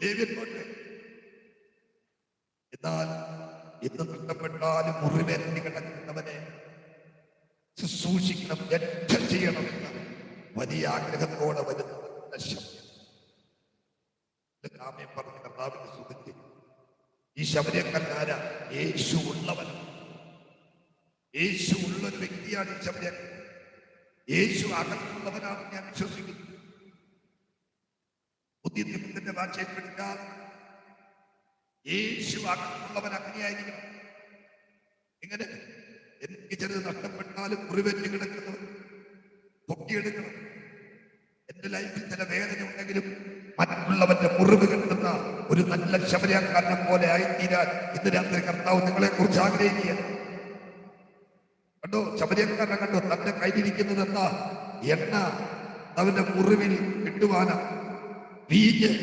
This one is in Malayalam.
ലേവ്യന്മാർക്ക്. എന്നാൽ ഇന്ന് നഷ്ടപ്പെട്ടാലും മുറിവേറ്റി കിടക്കുന്നവനെ ശുശ്രൂഷിക്കണം, രക്ഷ ചെയ്യണമെന്ന് വലിയ ആഗ്രഹത്തോടെ വരുന്ന ശബ്ദം പറഞ്ഞ കർത്താവിനെ സുഖിച്ച് ഈ ശബരിയക്കാരനാരാ? യേശു ഉള്ളവൻ. യേശു ഉള്ളൊരു വ്യക്തിയാണ് ഈ ശബരിയക്കൻ. യേശു അകത്തുള്ളവനാണ് ഞാൻ വിശ്വസിക്കുന്നു. പുതിയ നിയമത്തിന്റെ ഭാഷയിൽ പഠിക്കാൻ യേശു അകത്തുള്ളവൻ അങ്ങനെയായിരിക്കണം. എങ്ങനെ? എനിക്ക് ചിലത് നഷ്ടപ്പെട്ടാലും മുറിവേറ്റ് കിടക്കുന്നവൻ പൊക്കിയെടുക്കണം. എന്റെ ലൈഫിൽ ചില വേദന ഉണ്ടെങ്കിലും മറ്റുള്ളവന്റെ മുറിവ് കിട്ടുന്ന ഒരു നല്ല ശബരിയക്കാരനെ പോലെ ആയിത്തീരാൻ ഇന്ന് രാത്രി കർത്താവ് നിങ്ങളെ കുറിച്ച് ആഗ്രഹിക്കുക. കണ്ടോ, ശബരിയക്കാരനെ കണ്ടോ? തന്റെ കയ്യിലിരിക്കുന്നത് എന്താ? എണ്ണ. അവന്റെ മുറിവിൽ കിട്ടുവാനാ വീഞ്ഞ്.